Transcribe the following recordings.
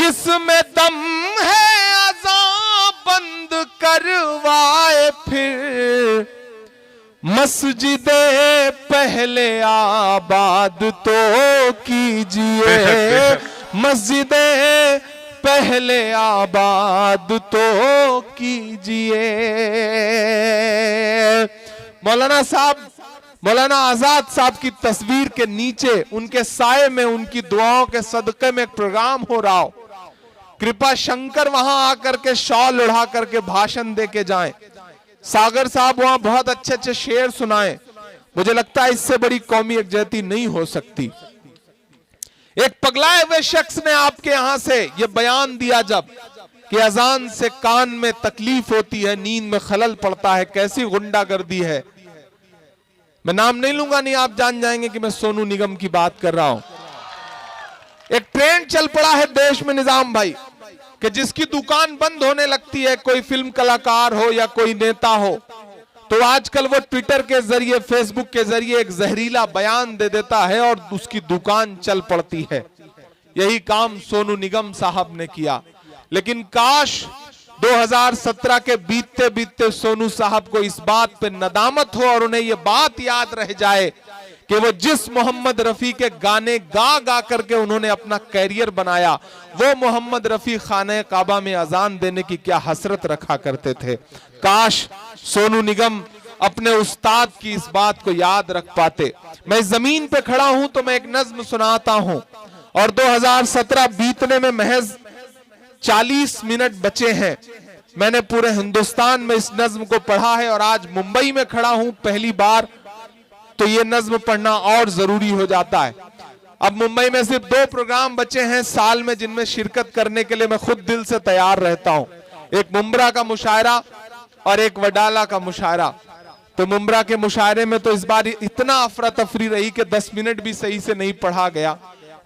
जिसमें दम है अज़ां बंद करवाए, फिर मस्जिदे पहले आबाद तो कीजिए, मस्जिदे पहले आबाद तो कीजिए। मौलाना आजाद साहब की तस्वीर के नीचे, उनके साये में, उनकी दुआओं के सदक़े में एक प्रोग्राम हो रहा हो, कृपा शंकर वहां आकर के शॉल उड़ा करके भाषण दे के जाएं। सागर साहब वहां बहुत अच्छे अच्छे शेर सुनाएं। मुझे लगता है इससे बड़ी कौमी यकजहती नहीं हो सकती। एक पगलाए हुए शख्स ने आपके यहां से यह बयान दिया जब कि अजान से कान में तकलीफ होती है, नींद में खलल पड़ता है, कैसी गुंडागर्दी है। मैं नाम नहीं लूंगा, नहीं आप जान जाएंगे कि मैं सोनू निगम की बात कर रहा हूं। एक ट्रेंड चल पड़ा है देश में निजाम भाई, कि जिसकी दुकान बंद होने लगती है, कोई फिल्म कलाकार हो या कोई नेता हो, तो आजकल वो ट्विटर के जरिए, फेसबुक के जरिए एक जहरीला बयान दे देता है और उसकी दुकान चल पड़ती है। यही काम सोनू निगम साहब ने किया। लेकिन काश 2017 के बीतते बीतते सोनू साहब को इस बात पे नदामत हो और उन्हें यह बात याद रह जाए कि वो जिस मोहम्मद रफी के गाने गा गा करके उन्होंने अपना कैरियर बनाया, वो मोहम्मद रफी खाने काबा में अजान देने की क्या हसरत रखा करते थे। काश सोनू निगम अपने उस्ताद की इस बात को याद रख पाते। मैं जमीन पे खड़ा हूं तो मैं एक नज्म सुनाता हूं, और 2017 बीतने में महज 40 मिनट बचे हैं। मैंने पूरे हिंदुस्तान में इस नज्म को पढ़ा है और आज मुंबई में खड़ा हूं पहली बार, तो ये नज्म पढ़ना और जरूरी हो जाता है। अब मुंबई में सिर्फ 2 प्रोग्राम बचे हैं साल में जिनमें शिरकत करने के लिए मैं खुद दिल से तैयार रहता हूं। एक मुंब्रा का मुशायरा और एक वडाला का मुशायरा। तो मुंब्रा के मुशायरे में तो इस बार इतना अफरा तफरी रही कि 10 मिनट भी सही से नहीं पढ़ा गया।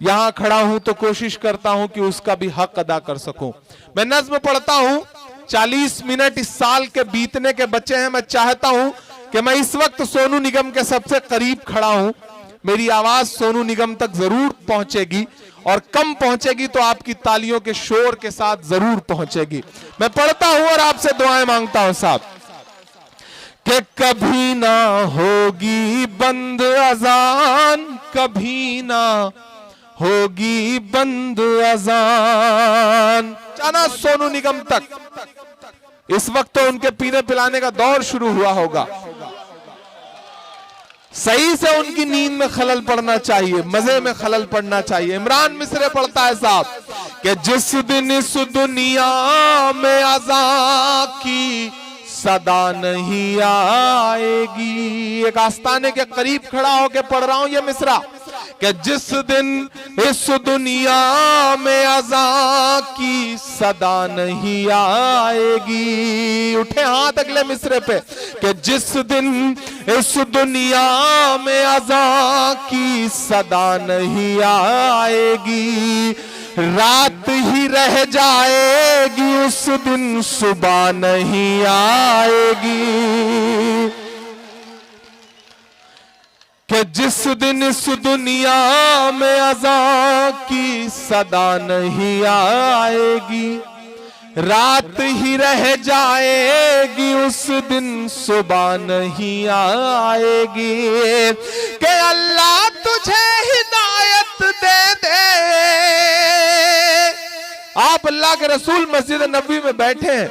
यहां खड़ा हूं तो कोशिश करता हूं कि उसका भी हक अदा कर सकूं। मैं नज्म पढ़ता हूं, 40 मिनट इस साल के बीतने के बचे हैं। मैं चाहता हूं कि मैं इस वक्त सोनू निगम के सबसे करीब खड़ा हूं, मेरी आवाज सोनू निगम तक जरूर पहुंचेगी, और कम पहुंचेगी तो आपकी तालियों के शोर के साथ जरूर पहुंचेगी। मैं पढ़ता हूं और आपसे दुआएं मांगता हूं साहब, कि कभी ना होगी बंद अजान, कभी ना होगी बंद अजान। जाना सोनू निगम तक इस वक्त तो उनके पीने पिलाने का दौर शुरू हुआ होगा। सही से उनकी नींद में खलल पड़ना चाहिए, मजे में खलल पड़ना चाहिए। इमरान मिस्रे पढ़ता है साहब कि जिस दिन इस दुनिया में अज़ां की सदा नहीं आएगी। एक आस्ताने के करीब खड़ा होकर पढ़ रहा हूं ये मिसरा, कि जिस दिन इस दुनिया में अज़ां की सदा नहीं आएगी। उठे हाथ अगले मिसरे पे, कि जिस दिन इस दुनिया में अज़ां की सदा नहीं आएगी, रात ही रह जाएगी उस दिन सुबह नहीं आएगी। कि जिस दिन इस दुनिया में अज़ां की सदा नहीं आएगी, रात ही रह जाएगी उस दिन सुबह नहीं आएगी। कि अल्लाह तुझे हिदायत दे दे। आप अल्लाह के रसूल मस्जिद नबी में बैठे हैं,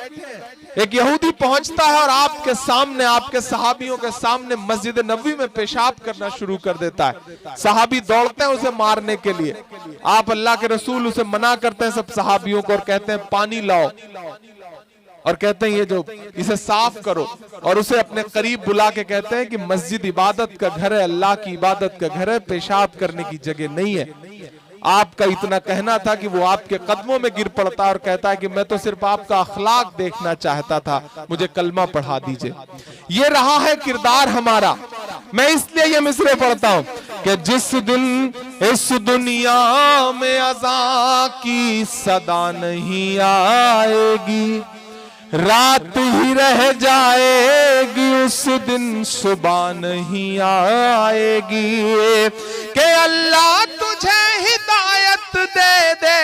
एक यहूदी पहुंचता है और आपके सामने, आपके सहाबियों के सामने मस्जिद नबी में पेशाब करना शुरू कर देता है। सहाबी दौड़ते हैं उसे मारने के लिए। आप अल्लाह के रसूल उसे मना करते हैं सब सहाबियों को और कहते हैं पानी लाओ, और कहते हैं ये जो इसे साफ करो, और उसे अपने करीब बुला के कहते हैं कि मस्जिद इबादत का घर है, अल्लाह की इबादत का घर है, पेशाब करने की जगह नहीं है। आपका इतना कहना था कि वो आपके कदमों में गिर पड़ता और कहता है कि मैं तो सिर्फ आपका अखलाक देखना चाहता था, मुझे कलमा पढ़ा दीजिए। ये रहा है किरदार हमारा। मैं इसलिए ये मिसरे पढ़ता हूं कि जिस दिन इस दुनिया में अज़ां की सदा नहीं आएगी, रात ही रह जाएगी उस दिन सुबह नहीं आएगी। कि अल्लाह तुझे हिदायत दे दे,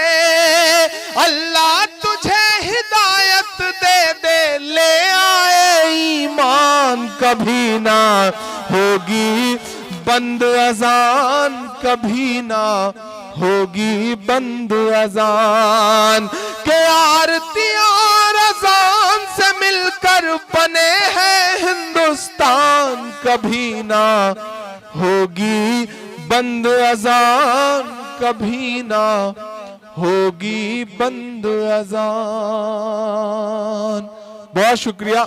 कभी ना होगी बंद अजान, कभी ना होगी बंद अजान। के आरती और अजान से मिलकर बने हैं हिंदुस्तान, कभी ना होगी बंद अजान, कभी ना होगी बंद अजान। बहुत शुक्रिया।